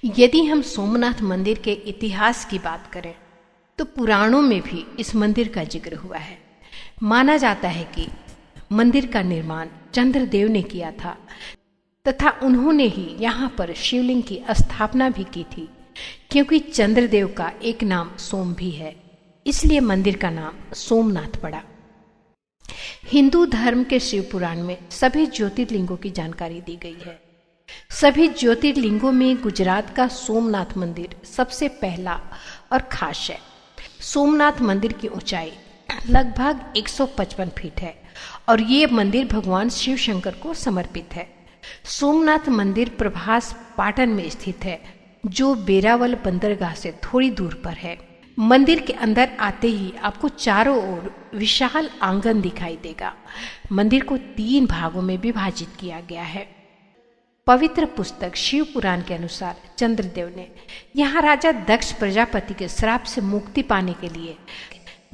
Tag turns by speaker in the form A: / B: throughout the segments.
A: यदि हम सोमनाथ मंदिर के इतिहास की बात करें तो पुराणों में भी इस मंदिर का जिक्र हुआ है। माना जाता है कि मंदिर का निर्माण चंद्रदेव ने किया था तथा उन्होंने ही यहाँ पर शिवलिंग की स्थापना भी की थी। क्योंकि चंद्रदेव का एक नाम सोम भी है, इसलिए मंदिर का नाम सोमनाथ पड़ा। हिंदू धर्म के शिव पुराण में सभी ज्योतिर्लिंगों की जानकारी दी गई है। सभी ज्योतिर्लिंगों में गुजरात का सोमनाथ मंदिर सबसे पहला और खास है। सोमनाथ मंदिर की ऊंचाई लगभग 155 फीट है और ये मंदिर भगवान शिव शंकर को समर्पित है। सोमनाथ मंदिर प्रभास पाटन में स्थित है, जो बेरावल बंदरगाह से थोड़ी दूर पर है। मंदिर के अंदर आते ही आपको चारों ओर विशाल आंगन दिखाई देगा। मंदिर को 3 भागों में विभाजित किया गया है। पवित्र पुस्तक शिव पुराण के अनुसार चंद्रदेव ने यहाँ राजा दक्ष प्रजापति के श्राप से मुक्ति पाने के लिए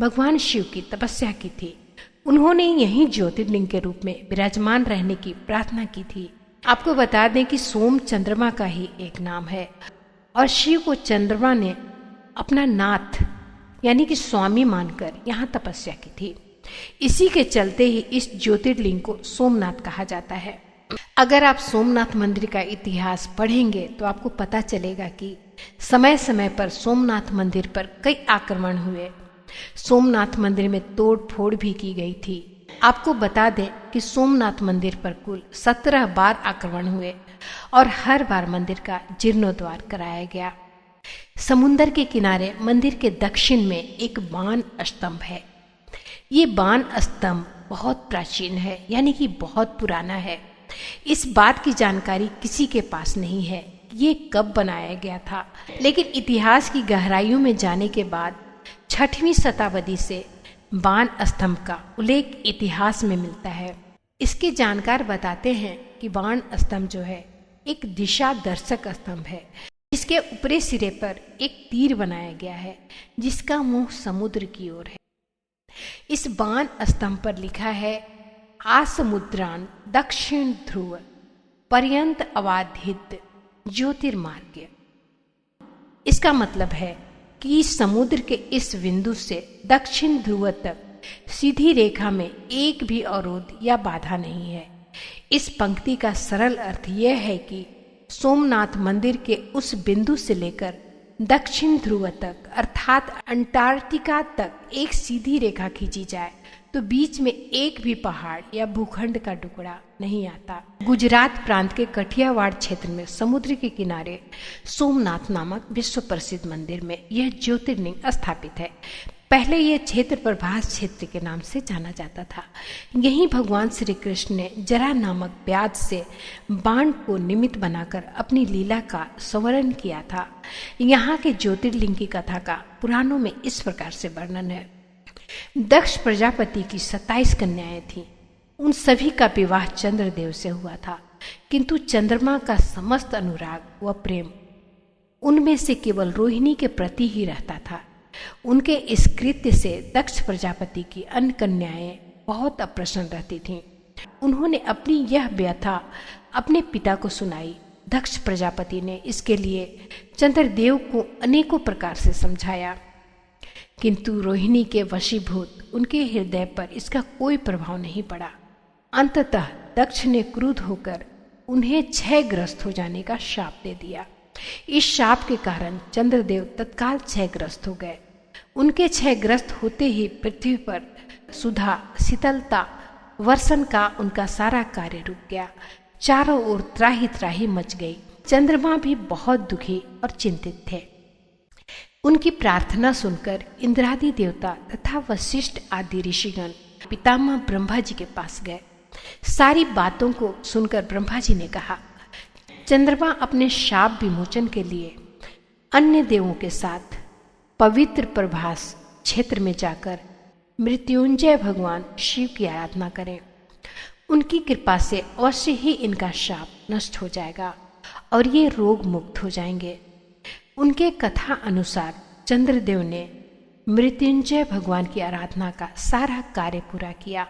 A: भगवान शिव की तपस्या की थी। उन्होंने यहीं ज्योतिर्लिंग के रूप में विराजमान रहने की प्रार्थना की थी। आपको बता दें कि सोम चंद्रमा का ही एक नाम है और शिव को चंद्रमा ने अपना नाथ यानी कि स्वामी मानकर यहाँ तपस्या की थी। इसी के चलते ही इस ज्योतिर्लिंग को सोमनाथ कहा जाता है। अगर आप सोमनाथ मंदिर का इतिहास पढ़ेंगे तो आपको पता चलेगा कि समय समय पर सोमनाथ मंदिर पर कई आक्रमण हुए। सोमनाथ मंदिर में तोड़ फोड़ भी की गई थी। आपको बता दें कि सोमनाथ मंदिर पर कुल 17 बार आक्रमण हुए और हर बार मंदिर का जीर्णोद्धार कराया गया। समुन्दर के किनारे मंदिर के दक्षिण में एक बाण स्तंभ है। ये बाण स्तंभ बहुत प्राचीन है, यानी कि बहुत पुराना है। इस बात की जानकारी किसी के पास नहीं है ये कब बनाया गया था, लेकिन इतिहास की गहराइयों में जाने के बाद 6वीं शताब्दी से बाण स्तंभ का उल्लेख इतिहास में मिलता है। इसके जानकार बताते हैं कि बाण स्तंभ जो है एक दिशा दर्शक स्तंभ है, जिसके ऊपरी सिरे पर एक तीर बनाया गया है जिसका मुंह समुद्र की ओर है। इस बाण स्तंभ पर लिखा है आसमुद्रान दक्षिण ध्रुव पर्यंत अवाधित ज्योतिर्मार्ग। इसका मतलब है कि समुद्र के इस बिंदु से दक्षिण ध्रुव तक सीधी रेखा में एक भी अवरोध या बाधा नहीं है। इस पंक्ति का सरल अर्थ यह है कि सोमनाथ मंदिर के उस बिंदु से लेकर दक्षिण ध्रुव तक अर्थात अंटार्कटिका तक एक सीधी रेखा खींची जाए तो बीच में एक भी पहाड़ या भूखंड का टुकड़ा नहीं आता। गुजरात प्रांत के कठियावाड़ क्षेत्र में समुद्र के किनारे सोमनाथ नामक विश्व प्रसिद्ध मंदिर में यह ज्योतिर्लिंग स्थापित है। पहले यह क्षेत्र प्रभास क्षेत्र के नाम से जाना जाता था। यहीं भगवान श्री कृष्ण ने जरा नामक व्याध से बाण को निमित्त बनाकर अपनी लीला का संवरण किया था। यहाँ के ज्योतिर्लिंग की कथा का पुराणों में इस प्रकार से वर्णन है। दक्ष प्रजापति की 27 कन्याएं थीं। उन सभी का विवाह चंद्रदेव से हुआ था, किंतु चंद्रमा का समस्त अनुराग व प्रेम उनमें से केवल रोहिणी के प्रति ही रहता था। उनके इस कृत्य से दक्ष प्रजापति की अन्य कन्याएं बहुत अप्रसन्न रहती थीं। उन्होंने अपनी यह व्यथा अपने पिता को सुनाई। दक्ष प्रजापति ने इसके लिए चंद्रदेव को अनेकों प्रकार से समझाया, किंतु रोहिणी के वशीभूत उनके हृदय पर इसका कोई प्रभाव नहीं पड़ा। अंततः दक्ष ने क्रुद्ध होकर उन्हें क्षयग्रस्त हो जाने का शाप दे दिया। इस शाप के कारण चंद्रदेव तत्काल क्षयग्रस्त हो गए। उनके क्षयग्रस्त होते ही पृथ्वी पर सुधा शीतलता वर्षण का उनका सारा कार्य रुक गया। चारों ओर त्राही त्राही मच गई। चंद्रमा भी बहुत दुखी और चिंतित थे। उनकी प्रार्थना सुनकर इंद्रादि देवता तथा वशिष्ठ आदि ऋषिगण पितामह ब्रह्मा जी के पास गए। सारी बातों को सुनकर ब्रह्मा जी ने कहा, चंद्रमा अपने शाप विमोचन के लिए अन्य देवों के साथ पवित्र प्रभास क्षेत्र में जाकर मृत्युंजय भगवान शिव की आराधना करें। उनकी कृपा से अवश्य ही इनका शाप नष्ट हो जाएगा और ये रोग मुक्त हो जाएंगे। उनके कथा अनुसार चंद्रदेव ने मृत्युंजय भगवान की आराधना का सारा कार्य पूरा किया।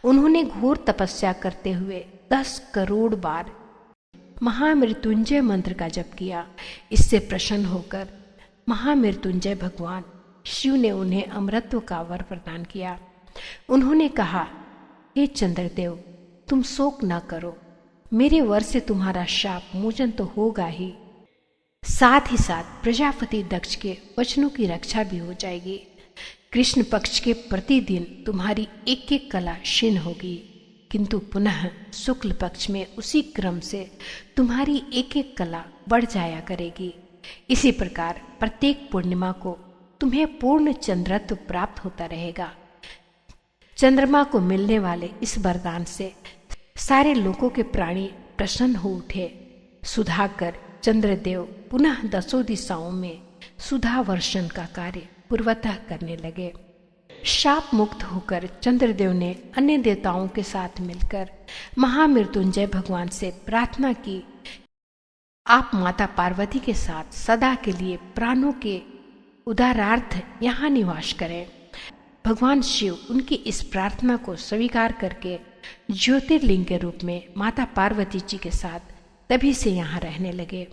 A: उन्होंने घोर तपस्या करते हुए 10 करोड़ बार महामृत्युंजय मंत्र का जप किया। इससे प्रसन्न होकर महामृत्युंजय भगवान शिव ने उन्हें अमरत्व का वर प्रदान किया। उन्होंने कहा, हे चंद्रदेव, तुम शोक न करो, मेरे वर से तुम्हारा शाप मोचन तो होगा ही, साथ ही साथ प्रजापति दक्ष के वचनों की रक्षा भी हो जाएगी। कृष्ण पक्ष के प्रतिदिन तुम्हारी एक एक कला क्षीण होगी, किंतु पुनः शुक्ल पक्ष में उसी क्रम से तुम्हारी एक एक कला बढ़ जाया करेगी। इसी प्रकार प्रत्येक पूर्णिमा को तुम्हें पूर्ण चंद्रत्व प्राप्त होता रहेगा। चंद्रमा को मिलने वाले इस वरदान से सारे लोगों के प्राणी प्रसन्न हो उठे। सुधाकर चंद्रदेव पुनः 10 दिशाओं में सुधा वर्षण का कार्य पूर्वतः करने लगे। शाप मुक्त होकर चंद्रदेव ने अन्य देवताओं के साथ मिलकर महामृत्युंजय भगवान से प्रार्थना की, आप माता पार्वती के साथ सदा के लिए प्राणों के उदारार्थ यहाँ निवास करें। भगवान शिव उनकी इस प्रार्थना को स्वीकार करके ज्योतिर्लिंग के रूप में माता पार्वती जी के साथ तभी से यहाँ रहने लगे।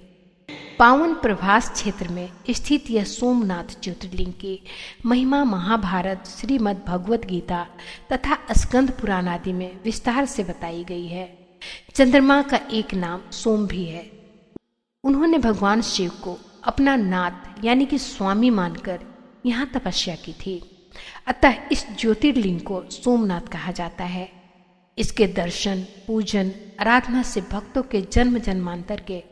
A: पावन प्रभास क्षेत्र में स्थित यह सोमनाथ ज्योतिर्लिंग की महिमा महाभारत, श्रीमद् भगवत गीता तथा स्कंद पुराण आदि में विस्तार से बताई गई है। चंद्रमा का एक नाम सोम भी है। उन्होंने भगवान शिव को अपना नाथ यानी कि स्वामी मानकर यहाँ तपस्या की थी, अतः इस ज्योतिर्लिंग को सोमनाथ कहा जाता है। इसके दर्शन, पूजन, आराधना से भक्तों के जन्म जन्मांतर के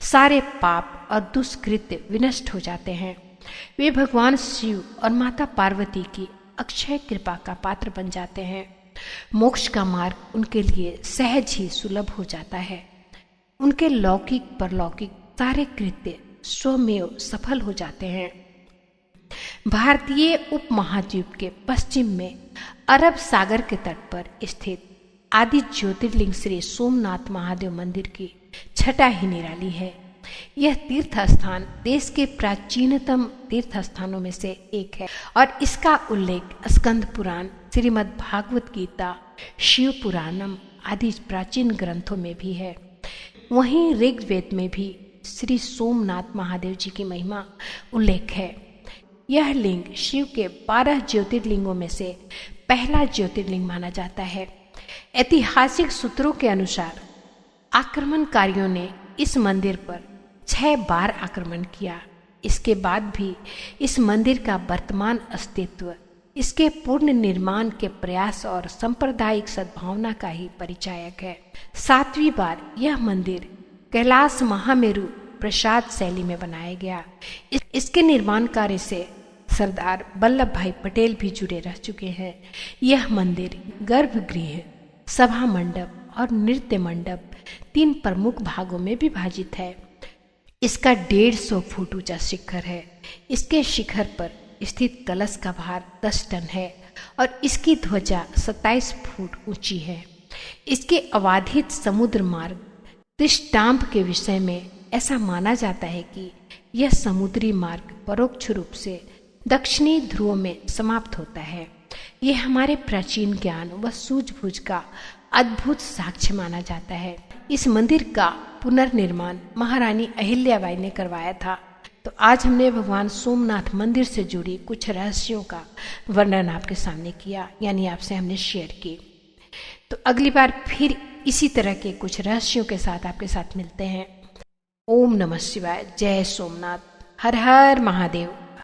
A: सारे पाप और दुष्कृत्य विनष्ट हो जाते हैं। वे भगवान शिव और माता पार्वती की अक्षय कृपा का पात्र बन जाते हैं। मोक्ष का मार्ग उनके लिए सहज ही सुलभ हो जाता है। उनके लौकिक परलौकिक सारे कृत्य स्वमेव सफल हो जाते हैं। भारतीय उपमहाद्वीप के पश्चिम में अरब सागर के तट पर स्थित आदि ज्योतिर्लिंग श्री सोमनाथ महादेव मंदिर की छटा ही निराली है। यह तीर्थ स्थान देश के प्राचीनतम तीर्थ स्थानों में से एक है और इसका उल्लेख स्कंद पुराण, श्रीमद् भागवत गीता, शिव पुराणम आदि प्राचीन ग्रंथों में भी है। वहीं ऋग्वेद में भी श्री सोमनाथ महादेव जी की महिमा उल्लेख है। यह लिंग शिव के 12 ज्योतिर्लिंगों में से पहला ज्योतिर्लिंग माना जाता है। ऐतिहासिक सूत्रों के अनुसार आक्रमणकारियों ने इस मंदिर पर 6 बार आक्रमण किया। इसके बाद भी इस मंदिर का वर्तमान अस्तित्व इसके पूर्ण निर्माण के प्रयास और सांप्रदायिक सद्भावना का ही परिचायक है। 7वीं बार यह मंदिर कैलाश महामेरु प्रसाद शैली में बनाया गया। इसके निर्माण कार्य से सरदार वल्लभ भाई पटेल भी जुड़े रह चुके हैं। यह मंदिर गर्भगृह, सभा मंडप और नृत्य मंडप 3 प्रमुख भागों में विभाजित है। इसका 150 फुट ऊंचा शिखर है। इसके शिखर पर स्थित कलश का भार 10 टन है और इसकी ध्वजा 27 फुट ऊंची है। इसके अबाधित समुद्र मार्ग दृष्टांत के विषय में ऐसा माना जाता है कि यह समुद्री मार्ग परोक्ष रूप से दक्षिणी ध्रुव में समाप्त होता है। यह हमारे प्राचीन ज्ञान व सूझबूझ का अद्भुत साक्ष्य माना जाता है। इस मंदिर का पुनर्निर्माण महारानी अहिल्याबाई ने करवाया था। तो आज हमने भगवान सोमनाथ मंदिर से जुड़ी कुछ रहस्यों का वर्णन आपके सामने किया, यानी आपसे हमने शेयर की। तो अगली बार फिर इसी तरह के कुछ रहस्यों के साथ आपके साथ मिलते हैं। ओम नमः शिवाय। जय सोमनाथ। हर हर महादेव।